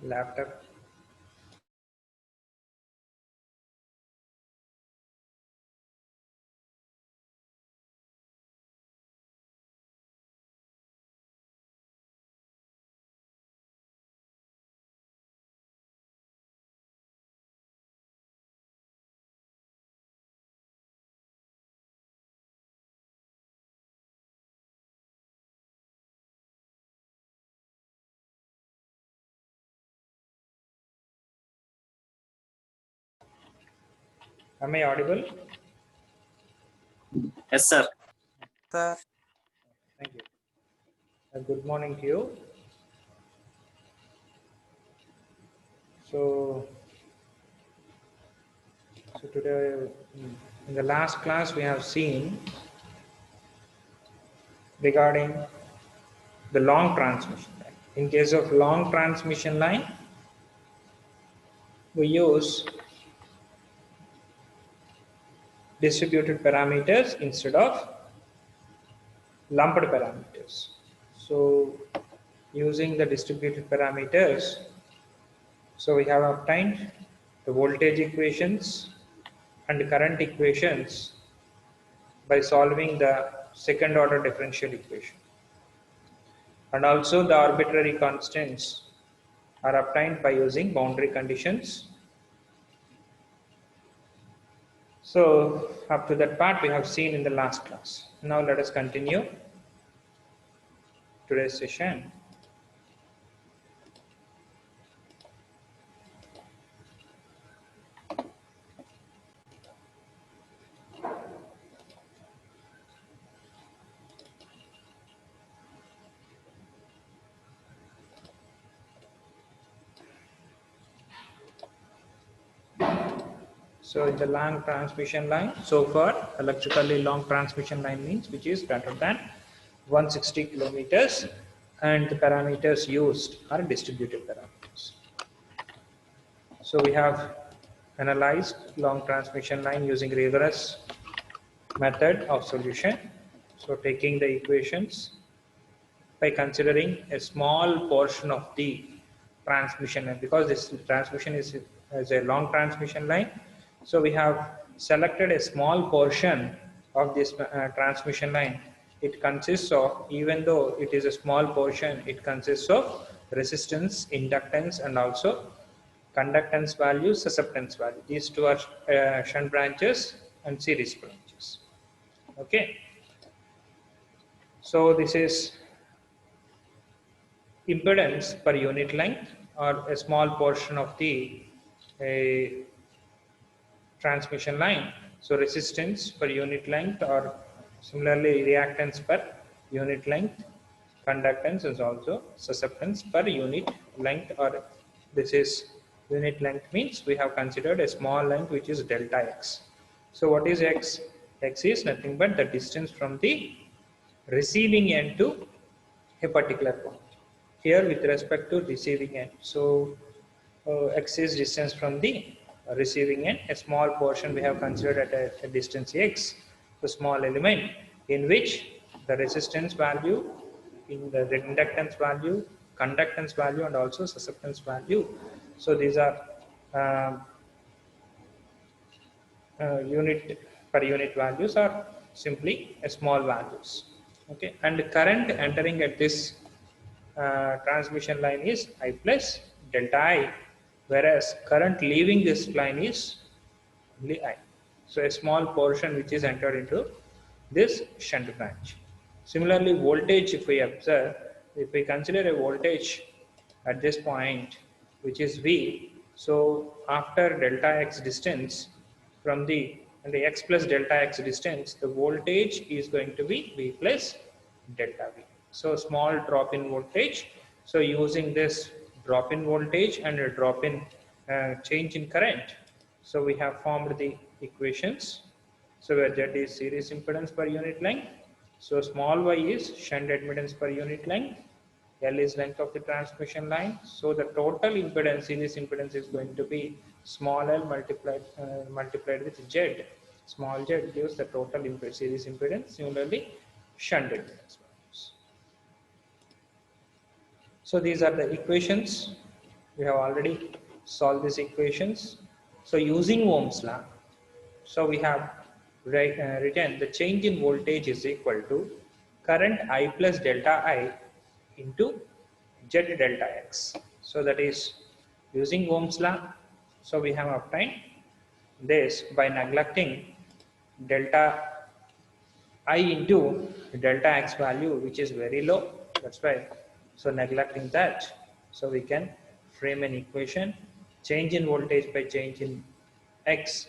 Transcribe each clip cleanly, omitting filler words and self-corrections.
laptop. Am I audible? Yes, sir. Sir. Thank you. Good morning to you. So today, in the last class, we have seen regarding the long transmission line. In case of long transmission line, we use distributed parameters instead of lumped parameters. So using the distributed parameters, so we have obtained the voltage equations and current equations by solving the second order differential equation. And also the arbitrary constants are obtained by using boundary conditions. So up to that part we have seen in the last class. Now let us continue today's session. So in the long transmission line, so far electrically long transmission line means which is greater than 160 kilometers, and the parameters used are distributed parameters. So we have analyzed long transmission line using rigorous method of solution. So taking the equations by considering a small portion of the transmission line, because this transmission is a long transmission line, so we have selected a small portion of this transmission line. It consists of, even though it is a small portion, it consists of resistance, inductance, and also conductance value, susceptance value. These two are shunt branches and series branches. Okay. So this is impedance per unit length, or a small portion of the transmission line. So resistance per unit length, or similarly reactance per unit length. Conductance is also susceptance per unit length, or this is unit length means we have considered a small length which is delta x. So what is x? X is nothing but the distance from the receiving end to a particular point. Here with respect to receiving end, so x is distance from the receiving end. A small portion we have considered at a distance x, the small element in which the resistance value, in the inductance value, conductance value, and also susceptance value. So these are unit per unit values are simply a small values. Okay, and the current entering at this transmission line is I plus delta I, whereas current leaving this line is only I. So a small portion which is entered into this shunt branch. Similarly, voltage, if we observe, if we consider a voltage at this point which is V, so after delta x distance from the x plus delta x distance, the voltage is going to be V plus delta V. So small drop in voltage. So using this drop in voltage and a drop in change in current, so we have formed the equations. So where Z is series impedance per unit length, so small y is shunt admittance per unit length, L is length of the transmission line. So the total impedance, series impedance, is going to be small l multiplied with Z. Small z gives the total series impedance. Similarly, shunt admittance values. So these are the equations We have already solved these equations. So using Ohm's law, so we have written the change in voltage is equal to current I plus delta I into Z delta X. So that is using Ohm's law. So we have obtained this by neglecting delta I into delta X value, which is very low. That's why. So neglecting that, so we can frame an equation: change in voltage by change in X,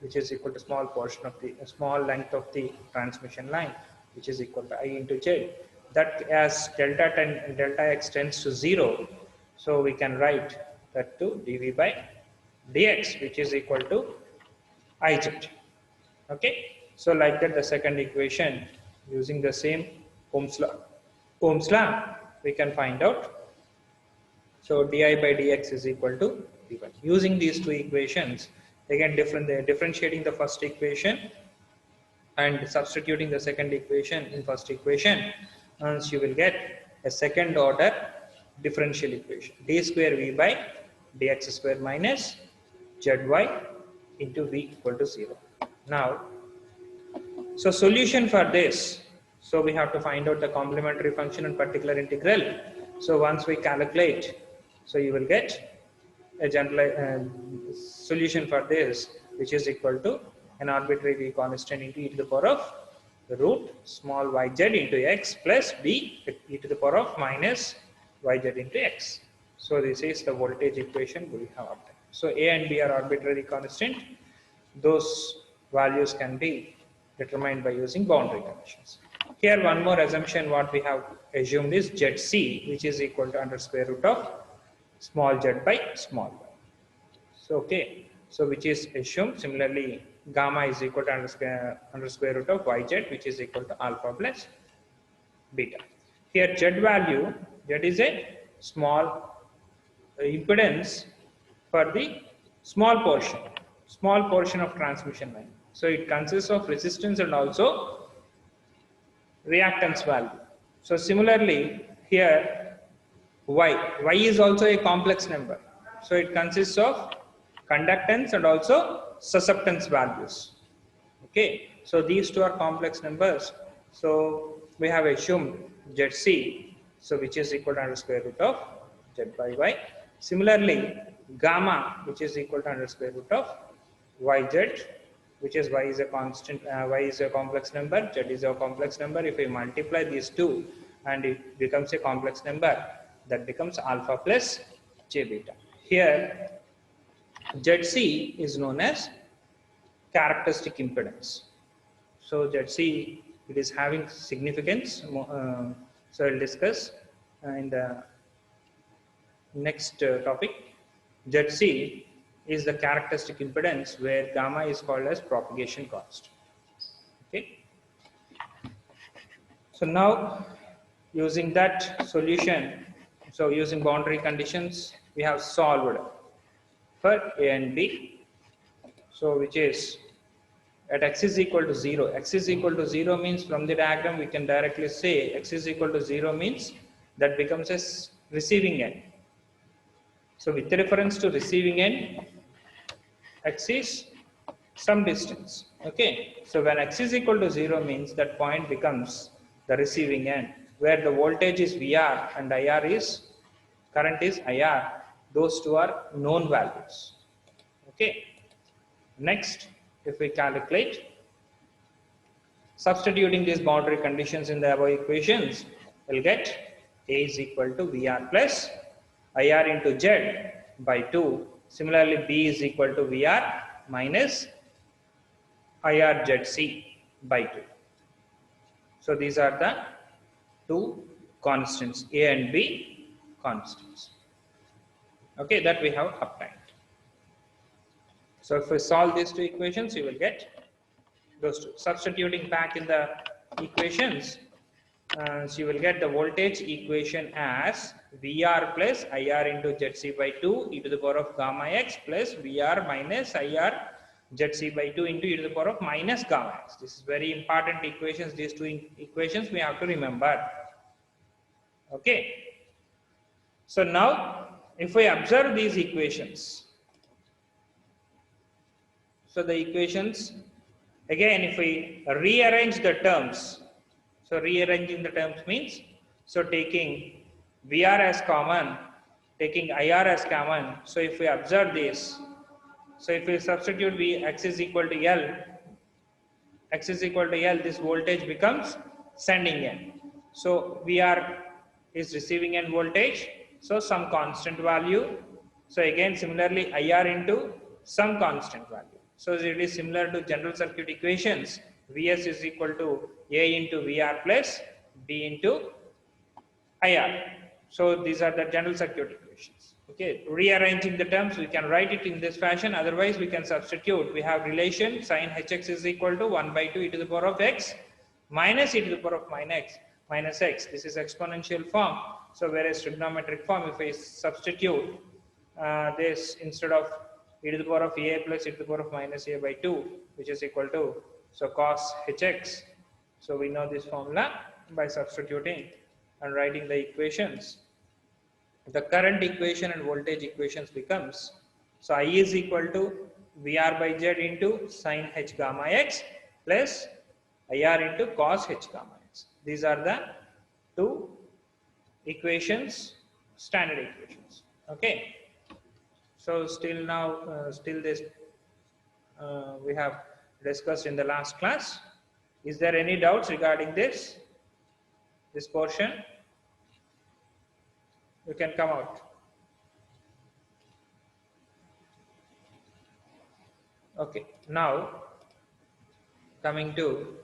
which is equal to small portion of the small length of the transmission line, which is equal to I into Z. That as delta X tends to 0, so we can write that to dV by dx, which is equal to Iz. Okay, so like that, the second equation using the same Ohm's law. Ohm's law, we can find out. So di by dx is equal to d1. Using these two equations, again differentiating the first equation and substituting the second equation in first equation, and you will get a second order differential equation: d square v by dx square minus zy into v equal to 0. Now, so solution for this, so we have to find out the complementary function and particular integral. So once we calculate, so you will get a general solution for this, which is equal to an arbitrary v constant into e to the power of root small yz into x plus b e to the power of minus yz into x. So this is the voltage equation we have obtained. So a and b are arbitrary constant. Those values can be determined by using boundary conditions. Here one more assumption what we have assumed is Zc, which is equal to under square root of small z by small y. So okay, so which is assumed. Similarly, gamma is equal to under square root of yz, which is equal to alpha plus beta. Here z value, z is a small impedance for the small portion of transmission line. So it consists of resistance and also reactance value. So similarly here y is also a complex number. So it consists of conductance and also susceptance values. Okay, so these two are complex numbers. So we have assumed Zc, so which is equal to under square root of z by y. Similarly, gamma, which is equal to under square root of yz, which is y is a constant, y is a complex number, z is a complex number. If we multiply these two and it becomes a complex number, that becomes alpha plus j beta. Here, Zc is known as characteristic impedance. So Zc, it is having significance. So I'll discuss in the next topic. Zc is the characteristic impedance where gamma is called as propagation cost. Okay. So now using that solution, so using boundary conditions, we have solved for A and B. So which is at x is equal to 0. X is equal to 0 means from the diagram we can directly say x is equal to 0 means that becomes a receiving end. So with reference to receiving end, x is some distance. Okay. So when x is equal to 0 means that point becomes the receiving end, where the voltage is VR and IR is, current is IR. Those two are known values. Okay. Next, if we calculate, substituting these boundary conditions in the above equations, we'll get A is equal to VR plus IR into Z by 2. Similarly, B is equal to VR minus IR ZC by 2. So these are the two constants, A and B constants. Okay, that we have obtained. So if we solve these two equations, you will get those two. Substituting back in the equations, so you will get the voltage equation as VR plus IR into ZC by 2 e to the power of gamma x plus VR minus IR ZC by 2 into e to the power of minus gamma x. This is very important equations. These two equations we have to remember. Okay. So now if we observe these equations, so the equations, again, if we rearrange the terms, so rearranging the terms means, so taking VR as common, taking IR as common. So if we observe this, so if we substitute V x is equal to L, x is equal to L, this voltage becomes sending end. So VR is receiving end voltage, so some constant value. So again, similarly, IR into some constant value. So it is similar to general circuit equations. Vs is equal to A into VR plus D into IR. So these are the general circuit equations. Okay, rearranging the terms, we can write it in this fashion. Otherwise, we can substitute. We have relation sin hx is equal to 1 by 2 e to the power of x minus e to the power of minus x. This is exponential form. So whereas trigonometric form, if I substitute this instead of e to the power of a plus e to the power of minus a by 2, which is equal to, so cos hx. So we know this formula by substituting and writing the equations. The current equation and voltage equations becomes, so I is equal to VR by Z into sin h gamma x plus IR into cos h gamma x. These are the two equations, standard equations. Okay. So still now, still this we have discussed in the last class. Is there any doubts regarding this portion? You can come out. Okay, now coming to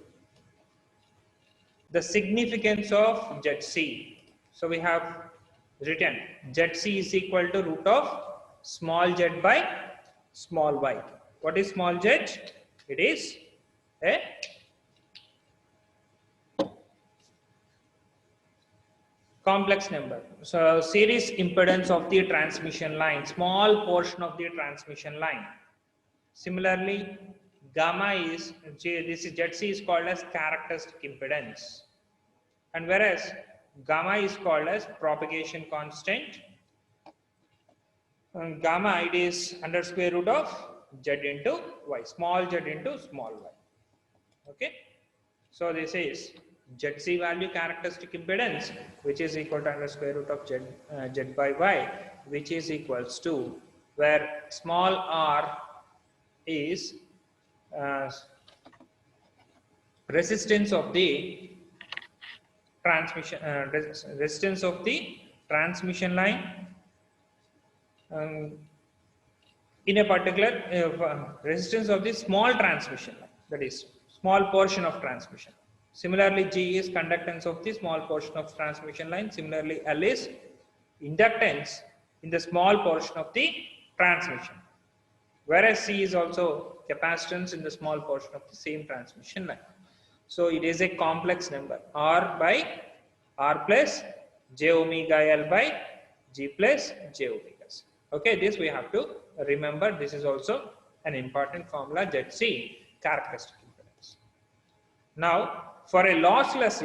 the significance of ZC. So we have written ZC is equal to root of small z by small y. What is small z? It is a complex number. So series impedance of the transmission line, small portion of the transmission line. Similarly, gamma is, this is ZC is called as characteristic impedance. And whereas gamma is called as propagation constant. And gamma, it is under square root of z into y, small z into small y. Okay. So this is ZC value characteristic impedance, which is equal to under square root of z by y, which is equals to, where small r is resistance of the transmission resistance of the transmission line in a particular resistance of the small transmission line, that is small portion of transmission. Similarly, G is conductance of the small portion of transmission line. Similarly, L is inductance in the small portion of the transmission. Whereas C is also capacitance in the small portion of the same transmission line. So it is a complex number, R by R plus J omega L by G plus J omega C. Okay, this we have to remember. This is also an important formula, ZC, characteristic impedance. Now, for a lossless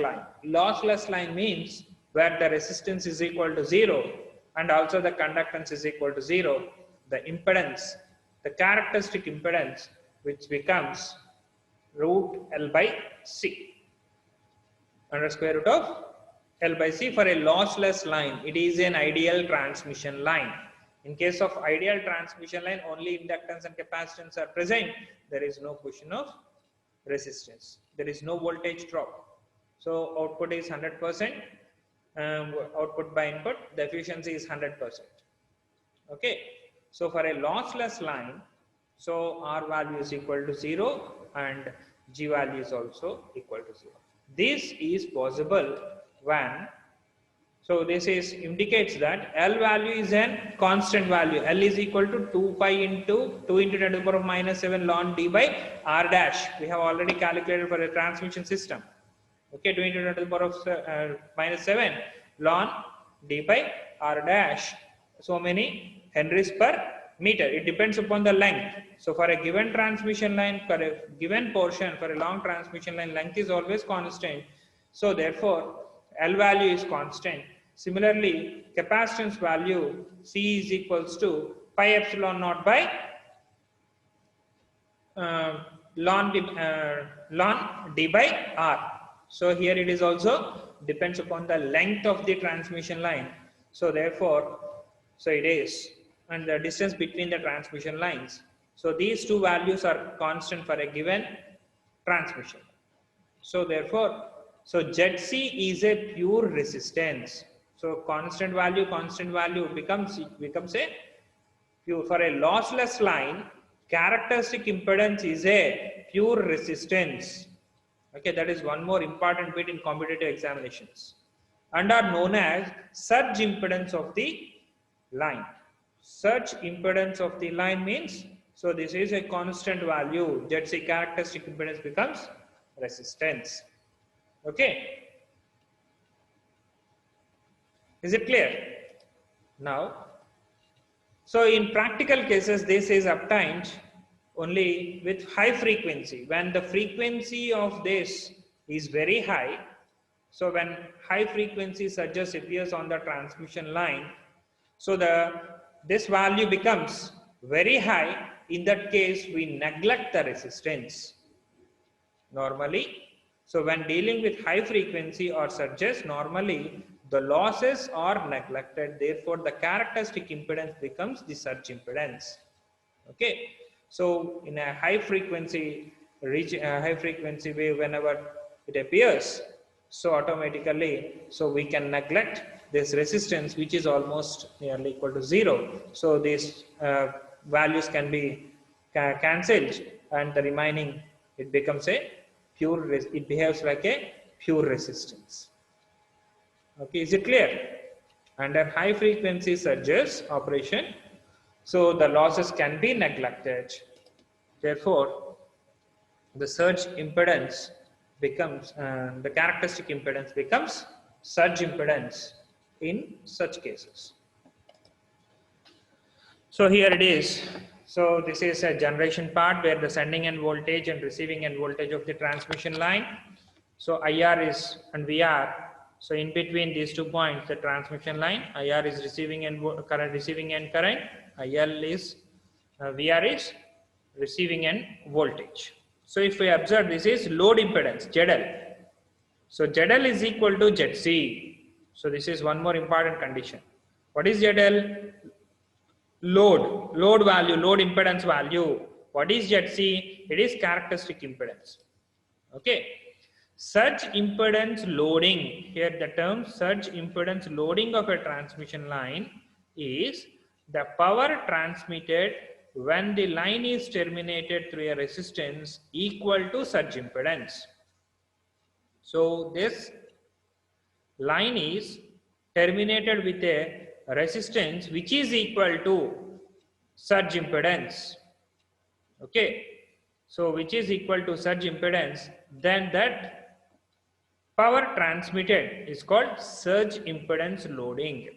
line means where the resistance is equal to 0 and also the conductance is equal to 0, the impedance, the characteristic impedance, which becomes root L by C, under square root of L by C. For a lossless line, it is an ideal transmission line. In case of ideal transmission line, only inductance and capacitance are present. There is no question of resistance. There is no voltage drop. So output is 100%. Output by input, the efficiency is 100%. Okay. So for a lossless line, so R value is equal to 0 and G value is also equal to 0. This is possible when, so this is indicates that L value is a constant value. L is equal to 2 pi into 2 into 10 to the power of minus 7 ln D by R dash. We have already calculated for a transmission system. Okay, 2 into 10 to the power of minus 7 ln D by R dash. So many henries per meter. It depends upon the length. So for a given transmission line, for a given portion, for a long transmission line, length is always constant. So therefore, L value is constant. Similarly, capacitance value C is equals to pi epsilon naught by ln d by r. So here it is also depends upon the length of the transmission line. So therefore, so it is, and the distance between the transmission lines. So these two values are constant for a given transmission. So therefore, so ZC is a pure resistance. So constant value becomes a pure. For a lossless line, characteristic impedance is a pure resistance. Okay, that is one more important bit in competitive examinations, and are known as surge impedance of the line. Surge impedance of the line means, so this is a constant value. ZC, characteristic impedance, becomes resistance. Okay, is it clear now? So in practical cases, this is obtained only with high frequency. When the frequency of this is very high, so when high frequency surges appears on the transmission line, so this value becomes very high. In that case, we neglect the resistance normally. So when dealing with high frequency or surges, normally the losses are neglected. Therefore, the characteristic impedance becomes the surge impedance. Okay. So in a high frequency wave, whenever it appears, so automatically, so we can neglect this resistance, which is almost nearly equal to 0. So these values can be cancelled, and the remaining, it becomes a pure. It behaves like a pure resistance. Okay, is it clear? Under high frequency surges operation, so the losses can be neglected. Therefore, the surge impedance becomes, the characteristic impedance becomes surge impedance in such cases. So here it is. So this is a generation part where the sending end voltage and receiving end voltage of the transmission line. So IR is and VR. So in between these 2 points, the transmission line, IR is receiving end current, IL is VR is receiving end voltage. So if we observe, this is load impedance ZL. So ZL is equal to ZC. So this is one more important condition. What is ZL? Load value, load impedance value. What is ZC? It is characteristic impedance. Okay. Surge impedance loading, here the term surge impedance loading of a transmission line is the power transmitted when the line is terminated through a resistance equal to surge impedance. So this line is terminated with a resistance which is equal to surge impedance. Okay, so which is equal to surge impedance, then that power transmitted is called surge impedance loading.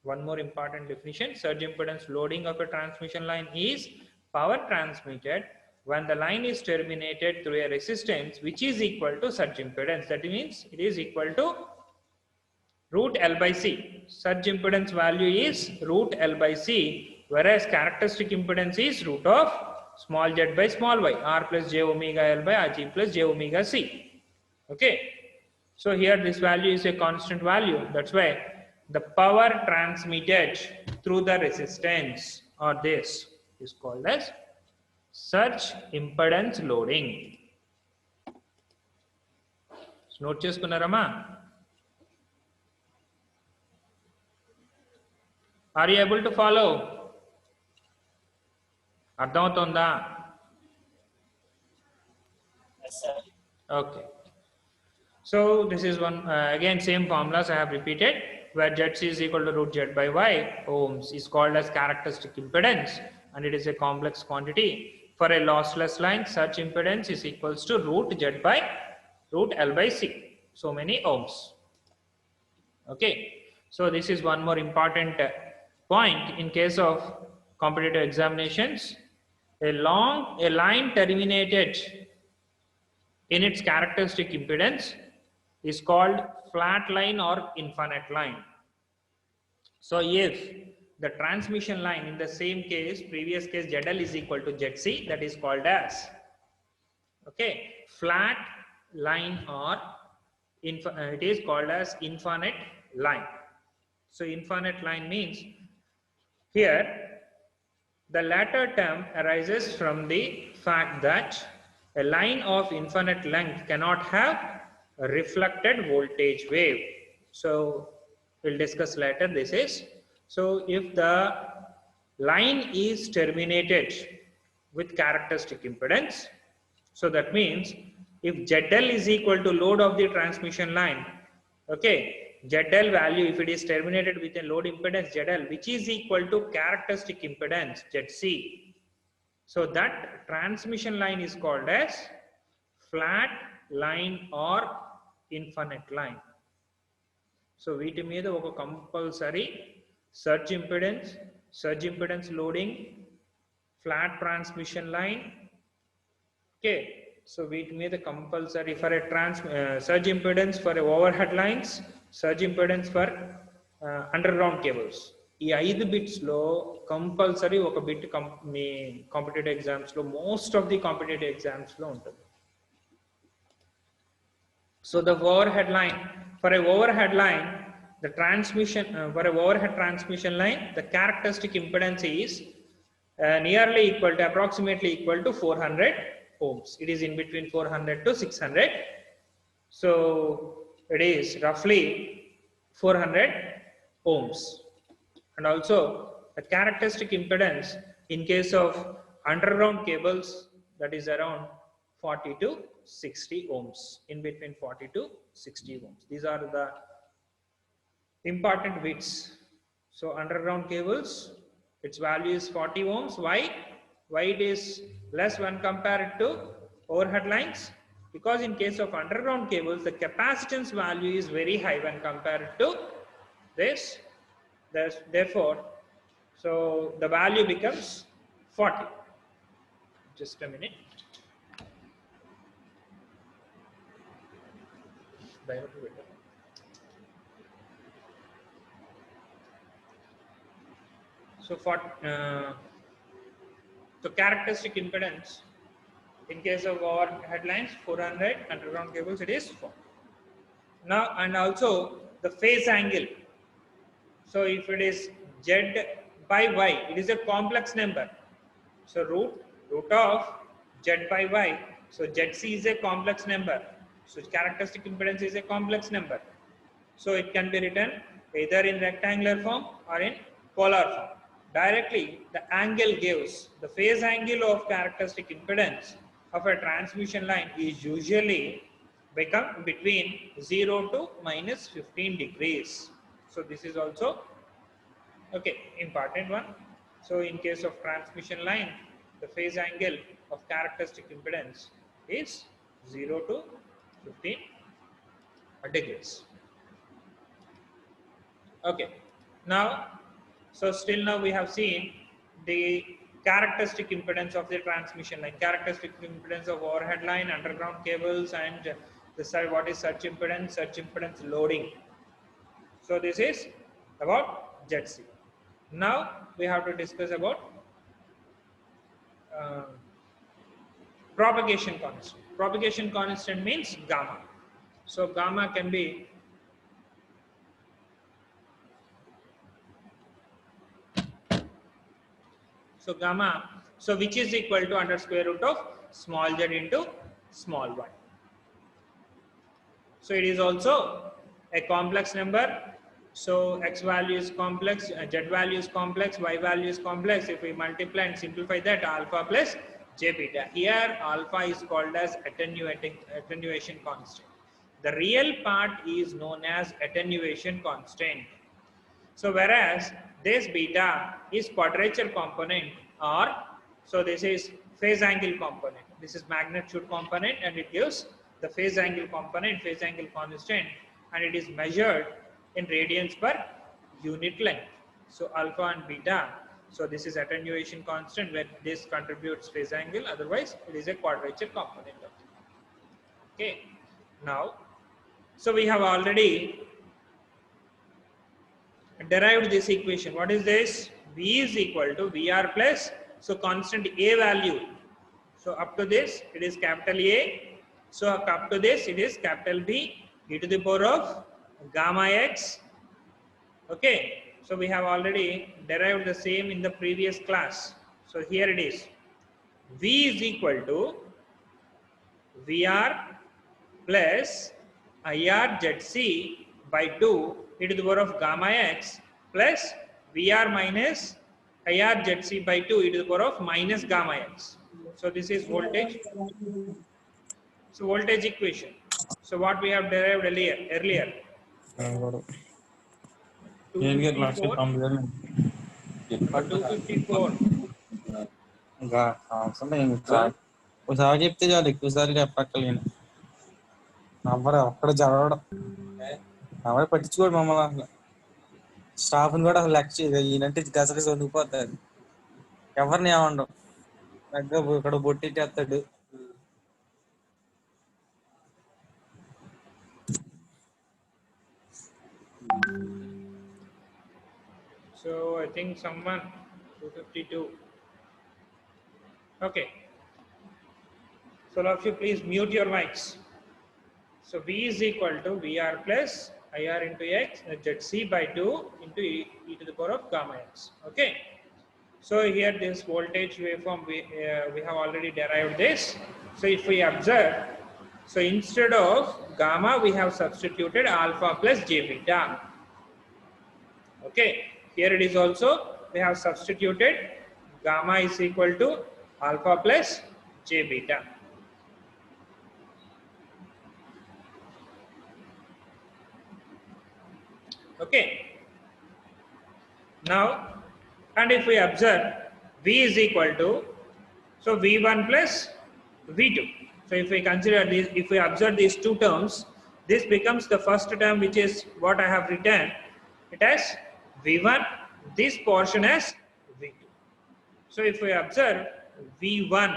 One more important definition: surge impedance loading of a transmission line is power transmitted when the line is terminated through a resistance which is equal to surge impedance. That means it is equal to root L by C. Surge impedance value is root L by C, whereas characteristic impedance is root of small z by small y, R plus j omega L by Rg plus j omega C. Okay. So here this value is a constant value. That's why the power transmitted through the resistance or this is called as surge impedance loading. So note cheskunnarama. Are you able to follow? Ardhamavutunda? Yes, sir. Okay. So this is one, again same formulas I have repeated, where ZC is equal to root Z by Y ohms is called as characteristic impedance, and it is a complex quantity. For a lossless line, such impedance is equals to root Z by root L by C, so many ohms. Okay, so this is one more important point in case of competitive examinations. A line terminated in its characteristic impedance is called flat line or infinite line. So if the transmission line in the same case, previous case ZL is equal to ZC, that is called as flat line, or it is called as infinite line. So infinite line means here the latter term arises from the fact that a line of infinite length cannot have a reflected voltage wave. So we'll discuss later this is. So if the line is terminated with characteristic impedance, so that means if ZL is equal to load of the transmission line, ZL value, if it is terminated with a load impedance ZL, which is equal to characteristic impedance ZC, so that transmission line is called as flat line or infinite line. So వీటి మీద ఒక compulsory surge impedance loading, flat transmission line. So వీటి మీద compulsory for a surge impedance for a overhead lines, surge impedance for underground cables. ఈ 5 bits లో compulsory ఒక bit మీ competitive exams లో, most of the competitive exams లో ఉంటుంది. So the overhead line, for a overhead line, the transmission for a overhead transmission line, the characteristic impedance is nearly equal to, approximately equal to 400 ohms. It is in between 400 to 600. So it is roughly 400 ohms. And also the characteristic impedance in case of underground cables, that is around 40 to 60 ohms, in between 40 to 60 ohms. These are the important bits. So underground cables, its value is 40 ohms. Why it is less when compared to overhead lines? Because in case of underground cables, the capacitance value is very high when compared to this. Therefore, so the value becomes 40. Just a minute. So for the characteristic impedance in case of overhead lines 400, underground cables it is 4. Now, and also the phase angle. So if it is Z by Y, it is a complex number. So root of Z by Y. So ZC is a complex number. So characteristic impedance is a complex number. So it can be written either in rectangular form or in polar form. Directly, the angle gives the phase angle of characteristic impedance of a transmission line is usually become between 0 to minus 15 degrees. So this is also important one. So in case of transmission line, the phase angle of characteristic impedance is 0 to 15 degrees. Now, so still now we have seen the characteristic impedance of the transmission line, characteristic impedance of overhead line, underground cables, and what is surge impedance loading. So this is about ZC. Now we have to discuss about propagation constant. Propagation constant means gamma. So gamma can be gamma, so which is equal to under square root of small z into small y. So it is also a complex number. So x value is complex, z value is complex, y value is complex. If we multiply and simplify that, alpha plus j beta. Here alpha is called as attenuation constant. The real part is known as attenuation constant. So whereas this beta is quadrature component, or so this is phase angle component. This is magnitude component, and it gives the phase angle component, phase angle constant, and it is measured in radians per unit length. So alpha and beta. So this is attenuation constant, where this contributes phase angle. Otherwise, it is a quadrature component. Now, so we have already derived this equation. What is this? V is equal to VR plus, so constant A value. So up to this, it is capital A. So up to this, it is capital B e to the power of gamma x. Okay. So we have already derived the same in the previous class. So here it is. V is equal to VR plus IRZC by 2 e to the power of gamma x plus VR minus IRZC by 2 e to the power of minus gamma x. So this is voltage. So voltage equation. So what we have derived earlier. 254 or 254. ఒకసారి చెప్తే చాలు ఎక్కువసార్లు చెప్పక్కర్లేను ఎవరు ఒక్కడ చదవడం ఎవరు పట్టించుకోడు మమ్మల్ని అసలు స్టాఫ్ని కూడా అసలు లెక్క ఈయనంటే గసగస వణికిపోతారు ఎవరిని ఏమండవు దగ్గర ఇక్కడ బొట్టెట్టేస్తాడు So I think someone 252. Okay. So all of you please mute your mics. So V is equal to VR plus IR into X ZC by 2 into e to the power of gamma x. Okay. So here this voltage waveform we have already derived this. So if we observe, so instead of gamma we have substituted alpha plus j beta. Okay. Here it is also, we have substituted gamma is equal to alpha plus j beta. Okay. Now, and if we observe, V is equal to, so V1 plus V2. So if we consider this, if we observe these two terms, this becomes the first term, which is what I have written. It has V1, this portion as V2. So if we observe V1,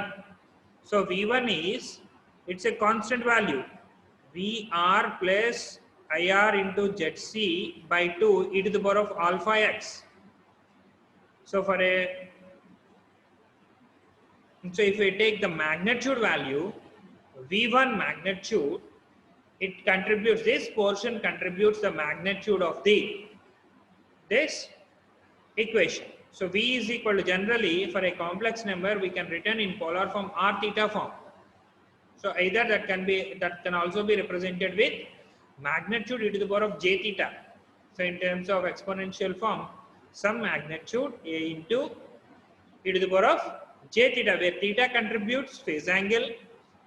so V1 is, it's a constant value, VR plus IR into ZC by 2 e to the power of alpha x. So for so if we take the magnitude value, V1 magnitude, it contributes, this portion contributes the magnitude of this equation. So V is equal to, generally for a complex number we can written in polar form r theta form. So either that can also be represented with magnitude e to the power of j theta. So in terms of exponential form, some magnitude a into e to the power of j theta, where theta contributes phase angle,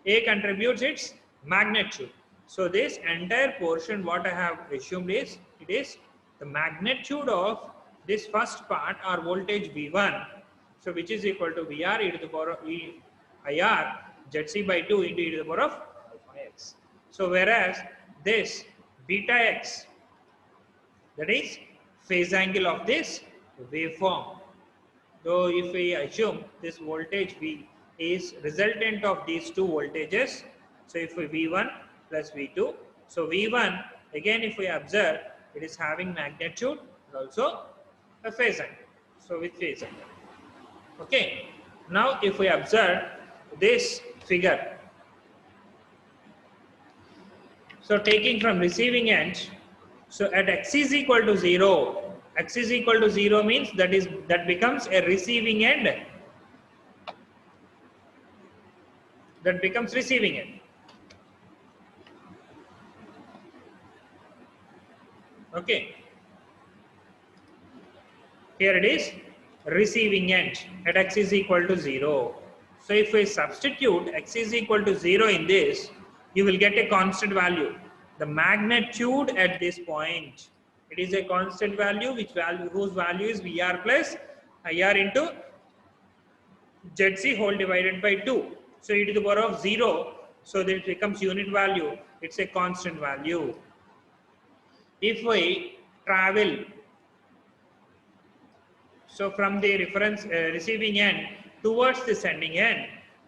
a contributes its magnitude. So this entire portion what I have assumed is, it is the magnitude of this first part, or voltage V1, so which is equal to VR e to the power of IR ZC by 2 into e to the power of alpha x. So whereas this beta x, that is phase angle of this waveform. Though if we assume this voltage V is resultant of these two voltages, so if we V1 plus V2, so V1 again if we observe, it is having magnitude and also a phase angle. So with phase angle. Okay. Now if we observe this figure, so taking from receiving end, so at x is equal to 0, x is equal to 0 means that becomes a receiving end. That becomes receiving end. Okay. Here it is receiving end at x is equal to 0. So if we substitute x is equal to 0 in this, you will get a constant value. The magnitude at this point, it is a constant value, whose value is VR plus IR into ZC whole divided by 2. So e to the power of 0, so that it becomes unit value. It's a constant value. If we travel, so from the reference receiving end towards the sending end,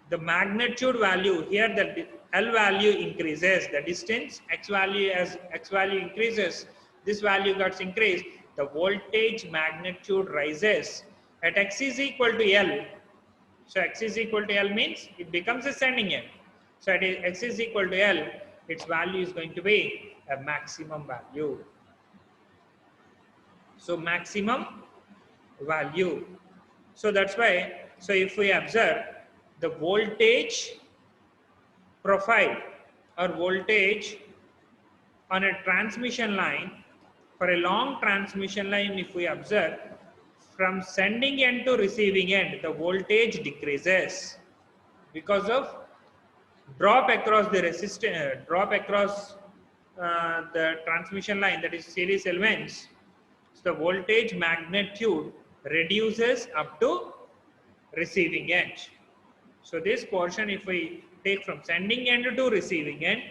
the magnitude value here, the L value increases, the distance x value, as x value increases, this value gets increased, the voltage magnitude rises at x is equal to L. So x is equal to L means it becomes a sending end. So at x is equal to L, its value is going to be a maximum value. So maximum value. So that's why, so if we observe the voltage profile or voltage on a transmission line, for a long transmission line, if we observe from sending end to receiving end, the voltage decreases because of drop across the resistance, drop across the transmission line, that is series elements. So the voltage magnitude reduces up to receiving end. So this portion, if we take from sending end to receiving end,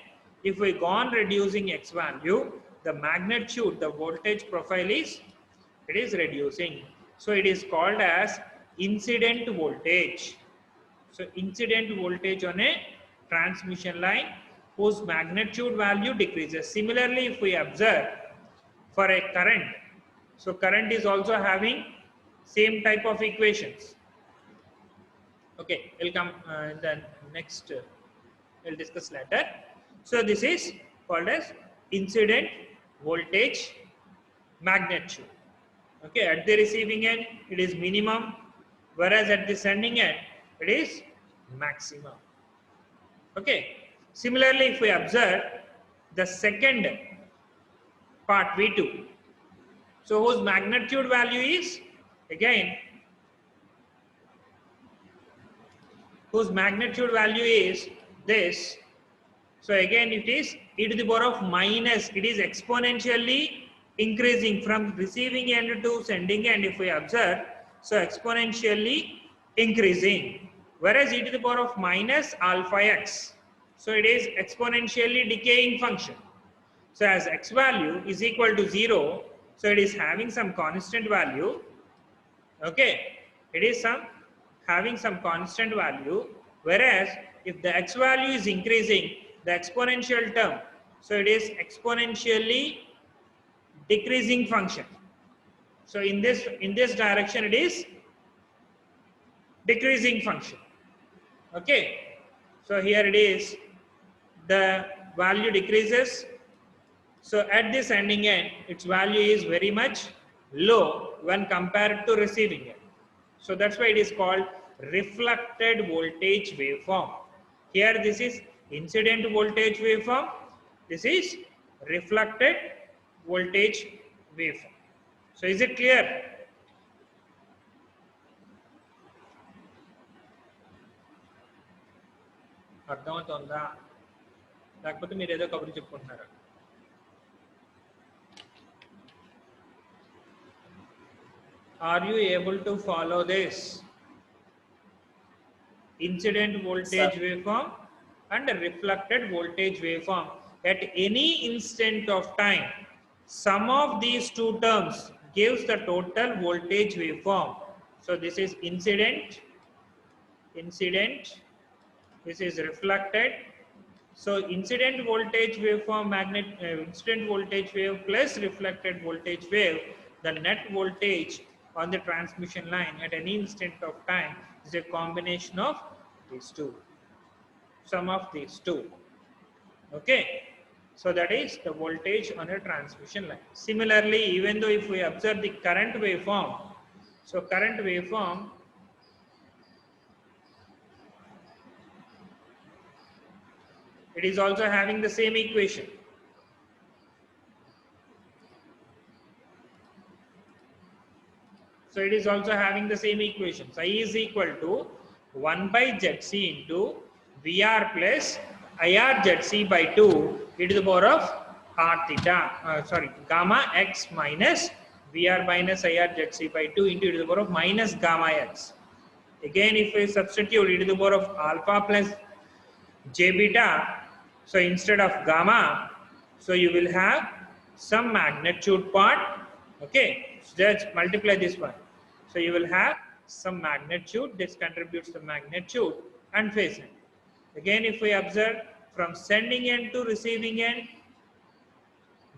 if we go on reducing x value, the magnitude, the voltage profile is, it is reducing. So it is called as incident voltage. So incident voltage on a transmission line whose magnitude value decreases. Similarly, if we observe for a current, so current is also having same type of equations. Okay, we'll come in the next, we'll discuss later. So this is called as incident voltage magnitude. Okay, at the receiving end, it is minimum, whereas at the sending end, it is maximum. Okay, similarly, if we observe the second part V2, so whose magnitude value is, again, whose magnitude value is this. So again it is e to the power of minus, it is exponentially increasing from receiving end to sending end if we observe. So exponentially increasing, whereas e to the power of minus alpha x, so it is exponentially decaying function. So as x value is equal to 0, so it is having some constant value. Okay, it is having some constant value, whereas if the x value is increasing, the exponential term, so it is exponentially decreasing function. So in this direction it is decreasing function. Okay, so here it is, the value decreases. So at this ending end, its value is very much low when compared to receiving end. So that's why it is called reflected voltage waveform. Here this is incident voltage waveform. This is reflected voltage waveform. So is it clear? అర్థమవుతుందా? లేకపోతే మీరు ఏదో కబుర్లు చెప్పుకుంటున్నారా? Are you able to follow this? Incident voltage waveform and a reflected voltage waveform. At any instant of time, sum of these two terms gives the total voltage waveform. So this is incident, this is reflected. So incident voltage waveform, incident voltage wave plus reflected voltage wave, the net voltage on the transmission line at any instant of time is a combination of these two, sum of these two. Okay, so that is the voltage on a transmission line. Similarly, even though if we observe the current waveform, so current waveform, it is also having the same equation. So it is also having the same equation. So I is equal to 1 by ZC into VR plus IR ZC by 2 e to the power of R theta, gamma x minus VR minus IR ZC by 2 into e to the power of minus gamma x. Again, if we substitute e to the power of alpha plus J beta, so instead of gamma, so you will have some magnitude part. Okay, so just multiply this one. So you will have some magnitude, this contributes to magnitude and phase end. Again, if we observe from sending end to receiving end,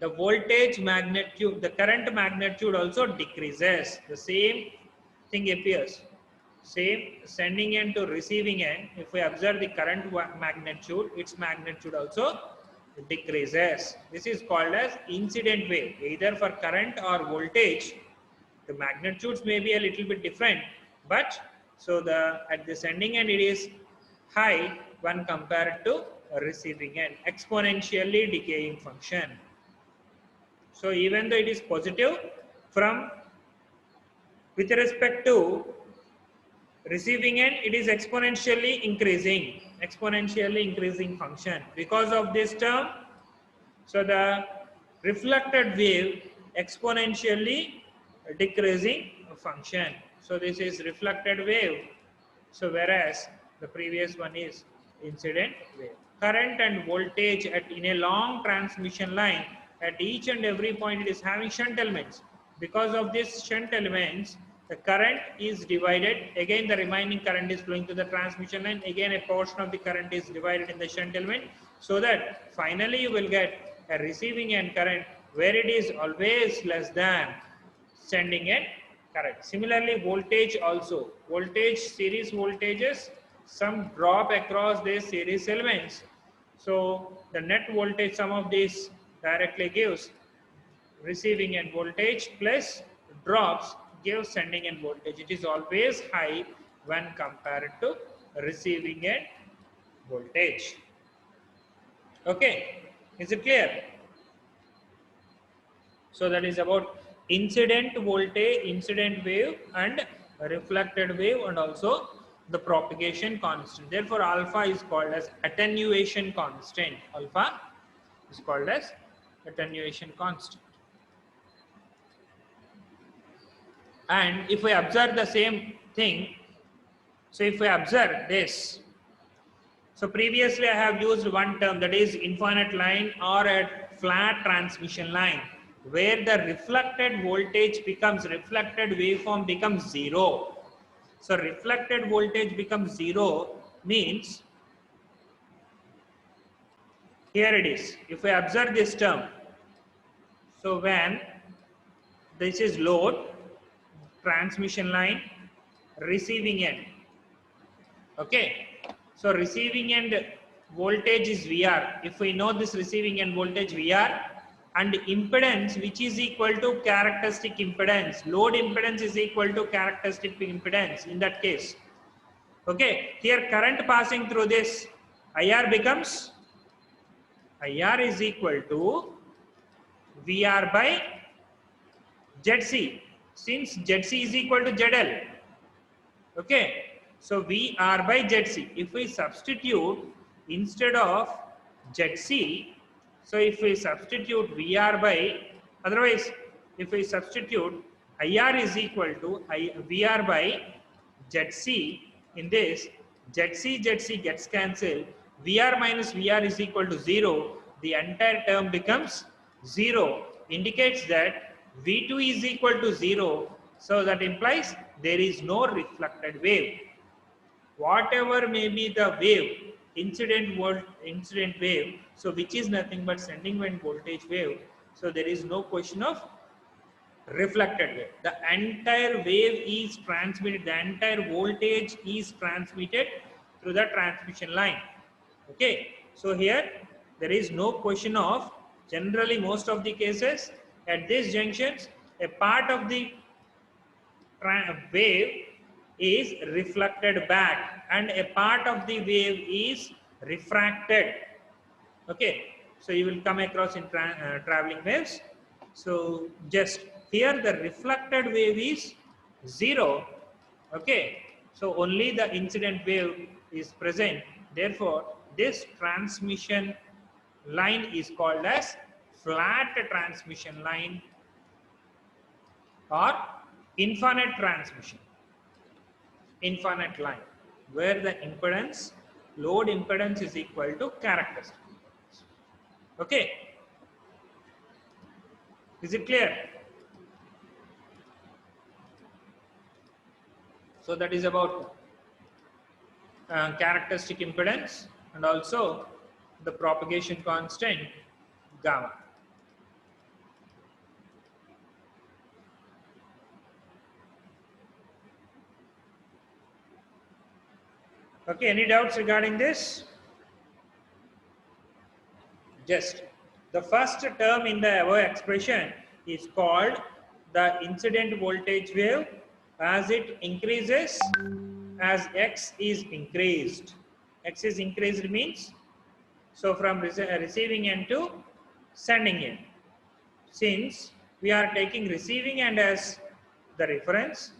the voltage magnitude, the current magnitude also decreases. The same thing appears. Same sending end to receiving end. If we observe the current magnitude, its magnitude also decreases. This is called as incident wave. Either for current or voltage, the magnitudes may be a little bit different, but so the at the sending end it is high when compared to receiving end, exponentially decaying function. So even though it is positive from with respect to receiving end, it is exponentially increasing function. Because of this term, so the reflected wave exponentially decreasing function. So this is reflected wave. So whereas the previous one is incident wave. Current and voltage in a long transmission line, at each and every point it is having shunt elements. Because of this shunt elements, the current is divided. Again, the remaining current is flowing to the transmission line. Again, a portion of the current is divided in the shunt element, so that finally you will get a receiving end current where it is always less than sending end current. Similarly, voltage also. Voltage, series voltages, some drop across these series elements. So the net voltage sum of these directly gives receiving end voltage plus drops gives sending end voltage. It is always high when compared to receiving end voltage. Okay, is it clear? So that is about incident voltage, incident wave and reflected wave, and also the propagation constant. Therefore, alpha is called as attenuation constant. Alpha is called as attenuation constant. And if we observe the same thing, so if we observe this, so previously I have used one term, that is infinite line or a flat transmission line, where the reflected voltage becomes, reflected waveform becomes zero. So reflected voltage becomes zero means, here it is. If we observe this term, so when this is load, transmission line, receiving end. Okay, so receiving end voltage is VR. If we know this receiving end voltage VR, and impedance which is equal to characteristic impedance, load impedance is equal to characteristic impedance in that case. Okay, here current passing through this IR becomes, IR is equal to VR by ZC, since ZC is equal to ZL. Okay, so VR by ZC. If we substitute instead of ZC, so if we substitute VR by, otherwise if we substitute IR is equal to VR by ZC, in this ZC gets cancelled, VR minus VR is equal to 0, the entire term becomes 0, indicates that V2 is equal to 0, so that implies there is no reflected wave. Whatever may be the wave, incident wave, so which is nothing but sending end voltage wave, so there is no question of reflected wave. The entire wave is transmitted, the entire voltage is transmitted through the transmission line. Okay, so here there is no question of, generally most of the cases at these junctions, a part of the wave is reflected back and a part of the wave is refracted. Okay, so you will come across in traveling waves. So just here the reflected wave is 0. Okay, so only the incident wave is present. Therefore, this transmission line is called as flat transmission line or infinite transmission, infinite line, where the impedance, load impedance is equal to characteristic. Okay, is it clear? So that is about characteristic impedance and also the propagation constant gamma. Okay, any doubts regarding this? Just the first term in the above expression is called the incident voltage wave as it increases as x is increased. X is increased means so from receiving end to sending end. Since we are taking receiving end as the reference,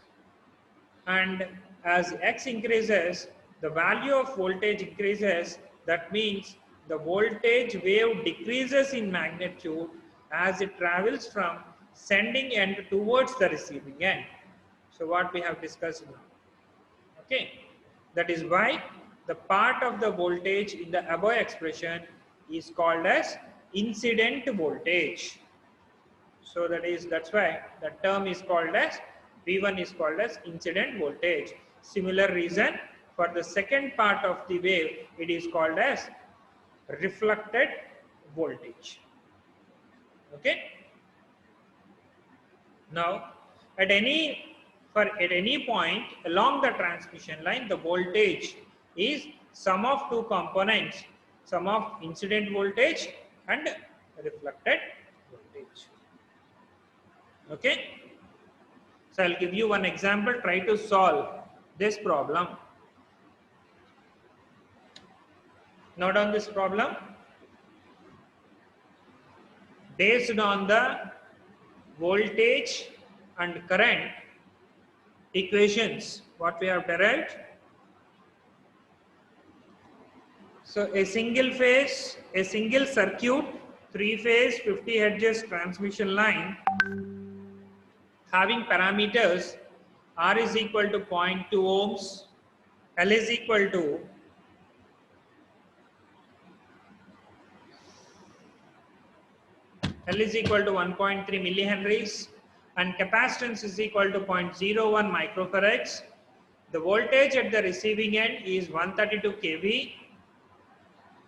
and as x increases, the value of voltage increases. That means the voltage wave decreases in magnitude as it travels from sending end towards the receiving end. So what we have discussed now. Okay, that is why the part of the voltage in the above expression is called as incident voltage. So that's why the term is called as V1 is called as incident voltage. Similar reason for the second part of the wave, it is called as reflected voltage. Okay. Now, at any point along the transmission line, the voltage is sum of two components, sum of incident voltage and reflected voltage. Okay. So I'll give you one example. Try to solve this problem. Note down this problem. Based on the voltage and current equations, what we have derived. So a single circuit, 3-phase, 50 hertz transmission line having parameters R is equal to 0.2 ohms, L is equal to 1.3 millihenries and capacitance is equal to 0.01 microfarads. The voltage at the receiving end is 132 kV.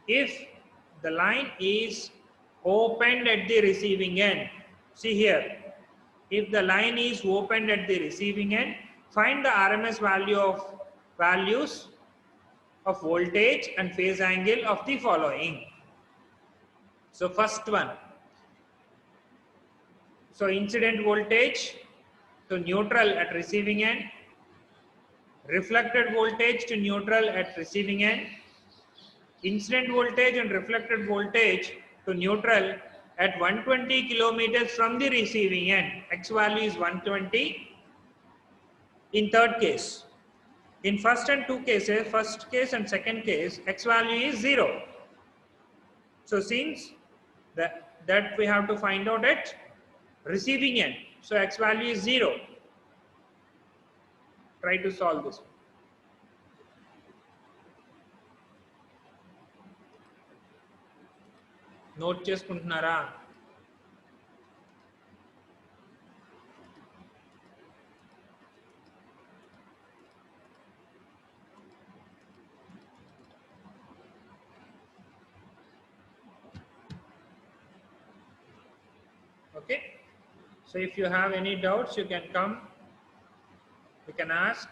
If the line is opened at the receiving end, see here, if the line is opened at the receiving end, find the RMS values of voltage and phase angle of the following. So first one, so incident voltage to neutral at receiving end, reflected voltage to neutral at receiving end, incident voltage and reflected voltage to neutral at 120 kilometers from the receiving end. X value is 120 in third case. In first and two cases, first case and second case, X value is 0. So since that we have to find out at receiving end. So X value is 0. Try to solve this. Note చేసుకుంటున్నారా? Okay, so if you have any doubts, you can come, you can ask.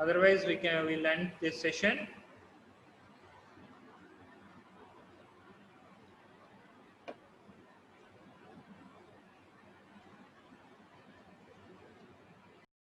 Otherwise, we'll end this session.